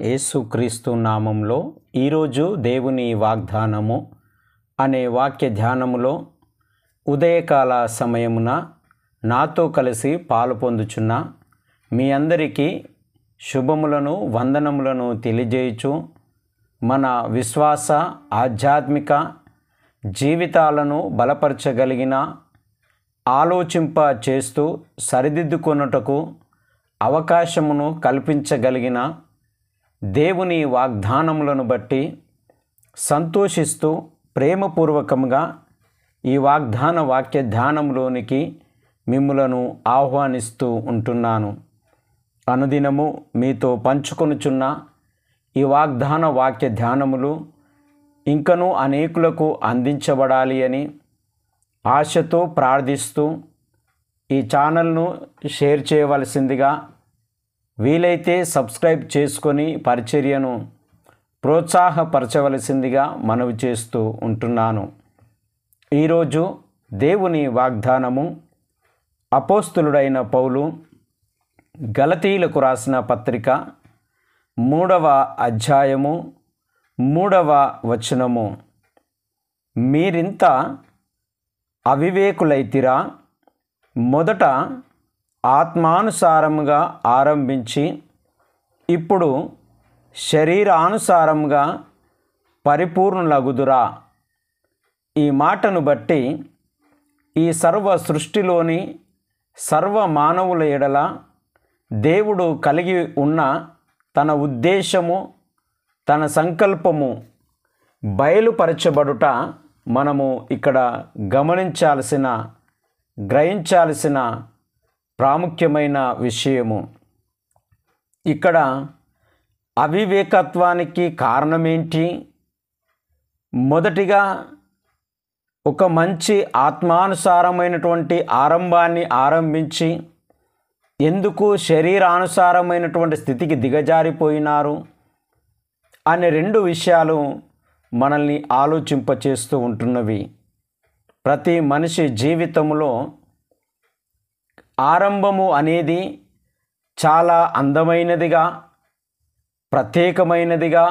యేసుక్రీస్తు నామంలో ఈరోజు దేవుని వాగ్దానము అనే వాక్య ధ్యానములో ఉదయకాల సమయమున నాతో కలిసి పాలు పొందుచున్న మీ అందరికీ శుభములను వందనములను తెలియజేయుచు మన విశ్వాస ఆధ్యాత్మిక జీవితాలను బలపరచగలిగిన ఆలోచింప చేస్తూ సరిదిద్దుకొనుటకు అవకాశమును కల్పించగలిగిన దేవుని వాగ్దానములను బట్టి సంతోషిస్తూ ప్రేమపూర్వకంగా ఈ వాగ్దాన వాక్య ధ్యానంలోనికి మిమ్ములను ఆహ్వానిస్తూ ఉంటున్నాను. అనుదినము మీతో పంచుకొనుచున్న ఈ వాగ్దాన వాక్య ధ్యానములు ఇంకనూ అనేకులకు అందించబడాలి అని ఆశతో ప్రార్థిస్తూ ఈ ఛానల్ను షేర్ చేయవలసిందిగా, వీలైతే సబ్స్క్రైబ్ చేసుకొని పరిచర్యను ప్రోత్సాహపరచవలసిందిగా మనవి చేస్తూ ఉంటున్నాను. ఈరోజు దేవుని వాగ్దానము అపోస్తులుడైన పౌలు గలతీయులకు రాసిన పత్రిక 3వ అధ్యాయము 3వ వచనము. మీరింత అవివేకులైతిరా, మొదట ఆత్మానుసారముగా ఆరంభించి ఇప్పుడు శరీరానుసారముగా పరిపూర్ణులగుదురా. ఈ మాటను బట్టి ఈ సర్వ సృష్టిలోని సర్వ మానవుల ఎడల దేవుడు కలిగి ఉన్న తన ఉద్దేశము, తన సంకల్పము బయలుపరచబడుట మనము ఇక్కడ గ్రహించాల్సిన ప్రాముఖ్యమైన విషయము. ఇక్కడ అవివేకత్వానికి కారణమేంటి? మొదటిగా ఒక మంచి ఆత్మానుసారమైనటువంటి ఆరంభాన్ని ఆరంభించి ఎందుకు శరీరానుసారమైనటువంటి స్థితికి దిగజారిపోయినారు అనే రెండు విషయాలు మనల్ని ఆలోచింపచేస్తూ ఉంటున్నవి. ప్రతి మనిషి జీవితంలో ఆరంభము అనేది చాలా అందమైనదిగా, ప్రత్యేకమైనదిగా,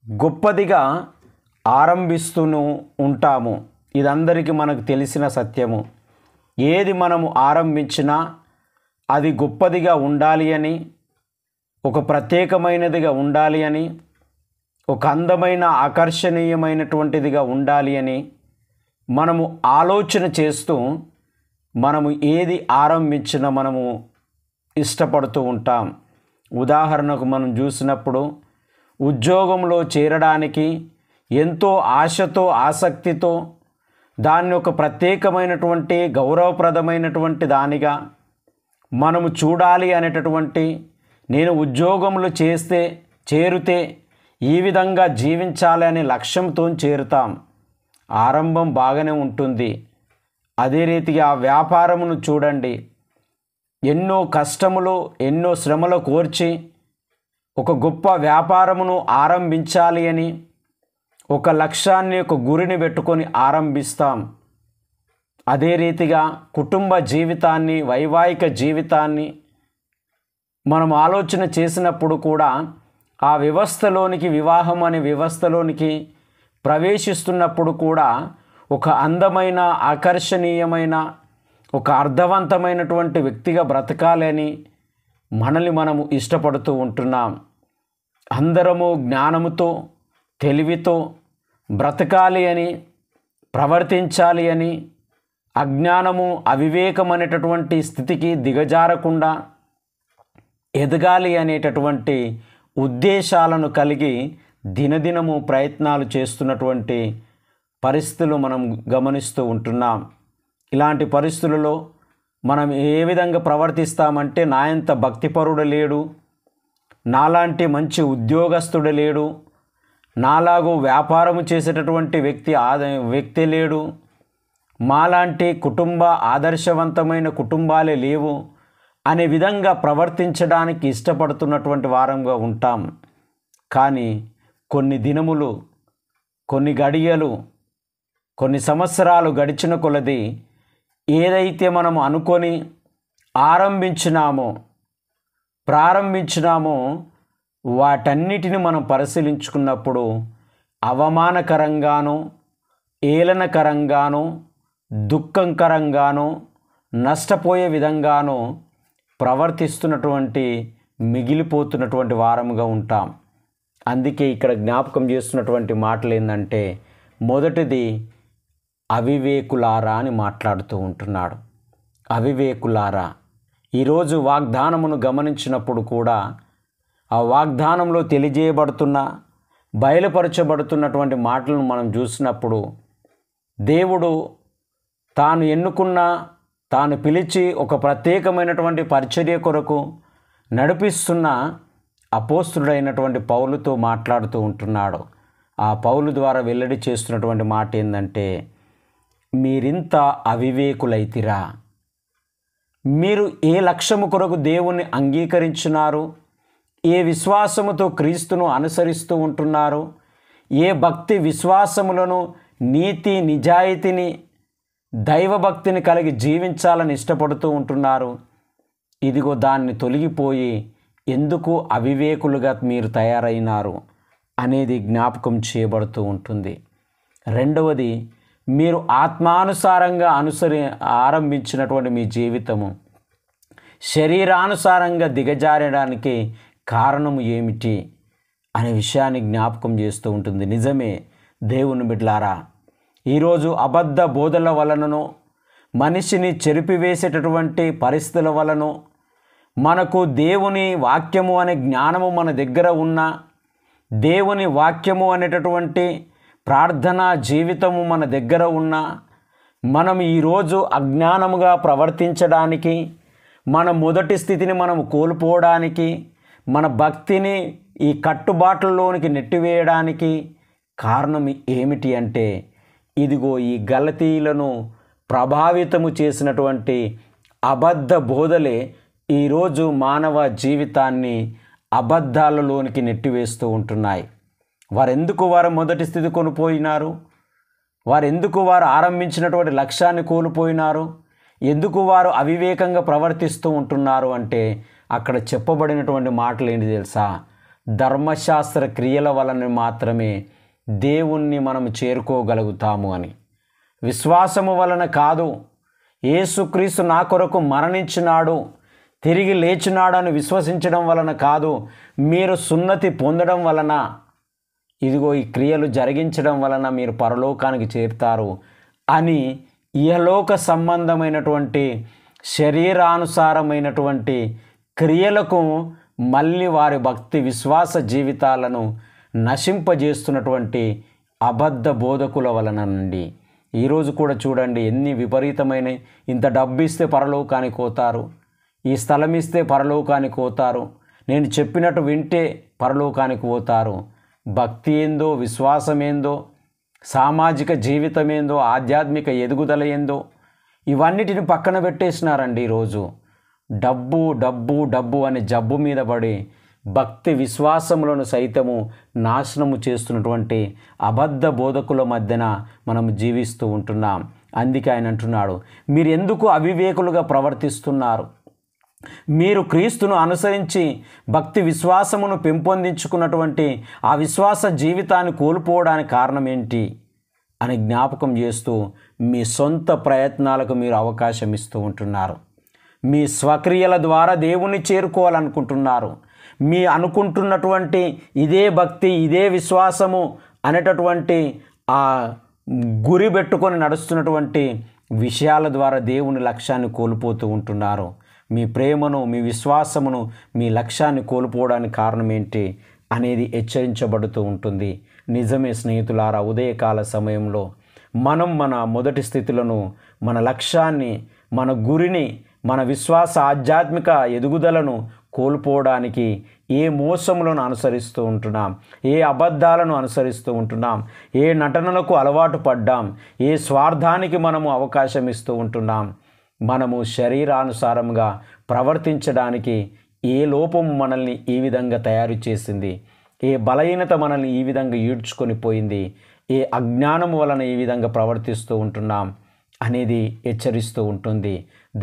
గొప్పదిగా ఆరంభిస్తూనే ఉంటాము. ఇదందరికీ మనకు తెలిసిన సత్యము. ఏది మనము ఆరంభించినా అది గొప్పదిగా ఉండాలి అని, ఒక ప్రత్యేకమైనదిగా ఉండాలి అని, ఒక అందమైన ఆకర్షణీయమైనటువంటిదిగా ఉండాలి అని మనము ఆలోచన చేస్తూ మనము ఏది ఆరంభించినా మనము ఇష్టపడుతూ ఉంటాం. ఉదాహరణకు మనం చూసినప్పుడు ఉద్యోగంలో చేరడానికి ఎంతో ఆశతో ఆసక్తితో దాన్ని ఒక ప్రత్యేకమైనటువంటి గౌరవప్రదమైనటువంటి దానిగా మనము చూడాలి అనేటటువంటి, నేను ఉద్యోగంలో చేరితే ఈ విధంగా జీవించాలి అనే లక్ష్యంతో చేరుతాం. ఆరంభం బాగానే ఉంటుంది. అదే రీతిగా వ్యాపారమును చూడండి. ఎన్నో కష్టములు, ఎన్నో శ్రమలు కోర్చి ఒక గొప్ప వ్యాపారమును ఆరంభించాలి అని ఒక లక్ష్యాన్ని, ఒక గురిని పెట్టుకొని ఆరంభిస్తాం. అదే రీతిగా కుటుంబ జీవితాన్ని, వైవాహిక జీవితాన్ని మనం ఆలోచన చేసినప్పుడు కూడా ఆ వ్యవస్థలోనికి, వివాహం అనే వ్యవస్థలోనికి ప్రవేశిస్తున్నప్పుడు కూడా ఒక అందమైన, ఆకర్షణీయమైన, ఒక అర్థవంతమైనటువంటి వ్యక్తిగా బ్రతకాలని మనల్ని మనము ఇష్టపడుతూ ఉంటున్నాం. అందరము జ్ఞానముతో, తెలివితో బ్రతకాలి అని, ప్రవర్తించాలి అని, అజ్ఞానము, అవివేకం అనేటటువంటి స్థితికి దిగజారకుండా ఎదగాలి అనేటటువంటి ఉద్దేశాలను కలిగి దినదినము ప్రయత్నాలు చేస్తున్నటువంటి పరిస్థితులు మనం గమనిస్తూ ఉంటున్నాం. ఇలాంటి పరిస్థితులలో మనం ఏ విధంగా ప్రవర్తిస్తామంటే, నాయంత భక్తిపరుడు లేడు, నాలాంటి మంచి ఉద్యోగస్తుడు లేడు, నాలాగూ వ్యాపారము చేసేటటువంటి వ్యక్తి లేడు, మాలాంటి ఆదర్శవంతమైన కుటుంబాలే లేవు అనే విధంగా ప్రవర్తించడానికి ఇష్టపడుతున్నటువంటి వారంగా ఉంటాం. కానీ కొన్ని దినములు, కొన్ని గడియలు, కొన్ని సంవత్సరాలు గడిచిన కొలది ఏదైతే మనము అనుకొని ప్రారంభించినామో వాటన్నిటిని మనం పరిశీలించుకున్నప్పుడు అవమానకరంగాను, ఏలనకరంగాను, దుఃఖంకరంగాను, నష్టపోయే విధంగాను ప్రవర్తిస్తున్నటువంటి మిగిలిపోతున్నటువంటి వారముగా ఉంటాం. అందుకే ఇక్కడ జ్ఞాపకం చేస్తున్నటువంటి మాటలు ఏంటంటే, మొదటిది అవివేకులారా అని మాట్లాడుతూ ఉంటున్నాడు. అవివేకులారా. ఈరోజు వాగ్దానమును గమనించినప్పుడు కూడా ఆ వాగ్దానంలో తెలియజేయబడుతున్న బయలుపరచబడుతున్నటువంటి మాటలను మనం చూసినప్పుడు దేవుడు తాను ఎన్నుకున్న, తాను పిలిచి ఒక ప్రత్యేకమైనటువంటి పరిచర్య కొరకు నడిపిస్తున్న అపోస్తుడైనటువంటి పౌలుతో మాట్లాడుతూ ఉంటున్నాడు. ఆ పౌలు ద్వారా వెల్లడి చేస్తున్నటువంటి మాట ఏంటంటే, మీరింత అవివేకులైతిరా, మీరు ఏ లక్ష్యము కొరకు దేవుణ్ణి అంగీకరించున్నారు, ఏ విశ్వాసముతో క్రీస్తును అనుసరిస్తూ ఉంటున్నారు, ఏ భక్తి విశ్వాసములను, నీతి నిజాయితీని, దైవభక్తిని కలిగి జీవించాలని ఇష్టపడుతూ ఉంటున్నారు, ఇదిగో దాన్ని తొలగిపోయి ఎందుకు అవివేకులుగా మీరు తయారైనారు అనేది జ్ఞాపకం చేయబడుతూ ఉంటుంది. రెండవది, మీరు ఆత్మానుసారంగా ఆరంభించినటువంటి మీ జీవితము శరీరానుసారంగా దిగజారడానికి కారణము ఏమిటి అనే విషయాన్ని జ్ఞాపకం చేస్తూ ఉంటుంది. నిజమే దేవుని బిడ్డలారా, ఈరోజు అబద్ధ బోధల వలనను, మనిషిని చెరిపివేసేటటువంటి పరిస్థితుల వలన, మనకు దేవుని వాక్యము అనే జ్ఞానము మన దగ్గర ఉన్న, దేవుని వాక్యము అనేటటువంటి ప్రార్థనా జీవితము మన దగ్గర ఉన్న, మనం ఈరోజు అజ్ఞానముగా ప్రవర్తించడానికి, మన మొదటి స్థితిని మనం కోల్పోవడానికి, మన భక్తిని ఈ కట్టుబాట్లలోనికి నెట్టివేయడానికి కారణం ఏమిటి అంటే, ఇదిగో ఈ గలతీయులను ప్రభావితము చేసినటువంటి అబద్ధ బోధలే ఈరోజు మానవ జీవితాన్ని అబద్ధాలలోనికి నెట్టివేస్తూ ఉంటున్నాయి. వారెందుకు వారు మొదటి స్థితి కోల్పోయినారు? వారెందుకు వారు ఆరంభించినటువంటి లక్ష్యాన్ని కోల్పోయినారు? ఎందుకు వారు అవివేకంగా ప్రవర్తిస్తూ ఉంటున్నారు అంటే, అక్కడ చెప్పబడినటువంటి మాటలు ఏంటి తెలుసా? ధర్మశాస్త్ర క్రియల వలన మాత్రమే దేవుణ్ణి మనం చేరుకోగలుగుతాము అని. విశ్వాసము వలన కాదు. యేసుక్రీస్తు నా కొరకు మరణించినాడు, తిరిగి లేచినాడని విశ్వసించడం వలన కాదు, మీరు సున్నతి పొందడం వలన, ఇదిగో ఈ క్రియలు జరిగించడం వలన మీరు పరలోకానికి చేరుతారు అని ఇహలోక సంబంధమైనటువంటి శరీరానుసారమైనటువంటి క్రియలకు మళ్ళీ వారి భక్తి విశ్వాస జీవితాలను నశింపజేస్తున్నటువంటి అబద్ధ బోధకుల వలన నుండి ఈరోజు కూడా చూడండి ఎన్ని విపరీతమైన, ఇంత డబ్బు ఇస్తే పరలోకానికి పోతారు, ఈ స్థలం ఇస్తే పరలోకానికి పోతారు, నేను చెప్పినట్టు వింటే పరలోకానికి పోతారు. భక్తి ఏందో, విశ్వాసం ఏందో, సామాజిక జీవితం ఏందో, ఆధ్యాత్మిక ఎదుగుదల ఏందో, ఇవన్నిటిని పక్కన పెట్టేసినారండి. ఈరోజు డబ్బు డబ్బు డబ్బు అనే జబ్బు మీద పడి భక్తి విశ్వాసములను సైతము నాశనము చేస్తున్నటువంటి అబద్ధ బోధకుల మధ్యన మనం జీవిస్తూ ఉంటున్నాం. అందుకే ఆయన అంటున్నాడు, మీరు ఎందుకు అవివేకులుగా ప్రవర్తిస్తున్నారు? మీరు క్రీస్తును అనుసరించి భక్తి విశ్వాసమును పెంపొందించుకున్నటువంటి ఆ విశ్వాస జీవితాన్ని కోల్పోవడానికి కారణం ఏంటి అని జ్ఞాపకం చేస్తూ, మీ సొంత ప్రయత్నాలకు మీరు అవకాశం ఇస్తూ ఉంటున్నారు. మీ స్వక్రియల ద్వారా దేవుణ్ణి చేరుకోవాలనుకుంటున్నారు. మీ అనుకుంటున్నటువంటి ఇదే భక్తి, ఇదే విశ్వాసము అనేటటువంటి ఆ గురి పెట్టుకొని నడుస్తున్నటువంటి విషయాల ద్వారా దేవుని లక్ష్యాన్ని కోల్పోతూ ఉంటున్నారు. మీ ప్రేమను, మీ విశ్వాసమును, మీ లక్ష్యాన్ని కోల్పోవడానికి కారణం ఏంటి అనేది హెచ్చరించబడుతూ ఉంటుంది. నిజమే స్నేహితులారా, ఉదయకాల సమయంలో మనం మన మొదటి స్థితులను, మన లక్ష్యాన్ని, మన గురిని, మన విశ్వాస ఆధ్యాత్మిక ఎదుగుదలను కోల్పోవడానికి ఏ మోసములను అనుసరిస్తూ ఉంటున్నాం, ఏ అబద్ధాలను అనుసరిస్తూ ఉంటున్నాం, ఏ నటనలకు అలవాటు పడ్డాం, ఏ స్వార్థానికి మనము అవకాశం ఇస్తూ ఉంటున్నాం. మనము శరీరానుసారంగా ప్రవర్తించడానికి ఏ లోపము మనల్ని ఈ విధంగా తయారు చేసింది, ఏ బలహీనత మనల్ని ఈ విధంగా ఈడ్చుకొని పోయింది, ఏ అజ్ఞానం వలన ఈ విధంగా ప్రవర్తిస్తూ ఉంటున్నాం అనేది హెచ్చరిస్తూ ఉంటుంది.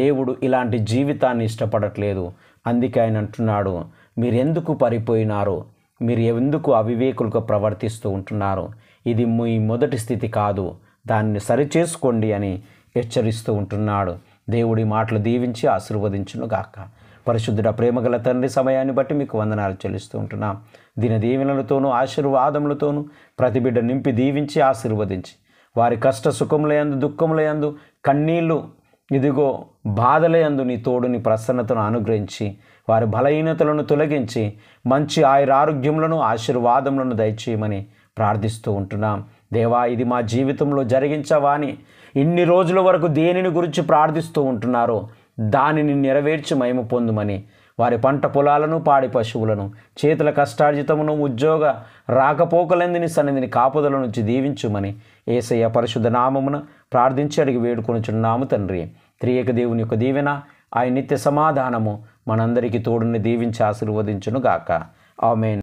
దేవుడు ఇలాంటి జీవితాన్ని ఇష్టపడట్లేదు. అందుకే ఆయన అంటున్నాడు, మీరు ఎందుకు పారిపోయినారో, మీరు ఎందుకు అవివేకులుగా ప్రవర్తిస్తూ ఉంటున్నారు, ఇది మీ మొదటి స్థితి కాదు, దాన్ని సరిచేసుకోండి అని హెచ్చరిస్తూ ఉంటున్నాడు. దేవుడి మాటలు దీవించి ఆశీర్వదించును గాక. పరిశుద్ధుడ ప్రేమగల తండ్రి, సమయాన్ని బట్టి మీకు వందనాలు చెల్లిస్తూ ఉంటున్నాం. దీని దీవెనలతోనూ ఆశీర్వాదములతోనూ ప్రతి బిడ్డ నింపి దీవించి ఆశీర్వదించి, వారి కష్ట సుఖములయందు దుఃఖములయందు కన్నీళ్ళు ఇదిగో బాధలయందు నీ తోడుని ప్రసన్నతను అనుగ్రహించి, వారి బలహీనతలను తొలగించి మంచి ఆయురారోగ్యములను ఆశీర్వాదములను దయచేయమని ప్రార్థిస్తూ ఉంటున్నాం. దేవా, ఇది మా జీవితంలో జరిగించవా అని ఇన్ని రోజుల వరకు దేనిని గురించి ప్రార్థిస్తూ ఉంటున్నారో దానిని నెరవేర్చి మహిమ పొందుమని, వారి పంట పొలాలను పాడి పశువులను చేతుల కష్టార్జితమును ఉద్యోగ రాకపోకలందిని సన్నిధిని కాపుదల నుంచి దీవించుమని యేసయ్య పరిశుద్ధ నామమున ప్రార్థించి అడిగి వేడుకొనుచున్నాము తండ్రి. త్రియేక దేవుని యొక్క దీవెన, ఆయన నిత్య సమాధానము మనందరికీ తోడుని దీవించి ఆశీర్వదించును గాక. ఆమేన్.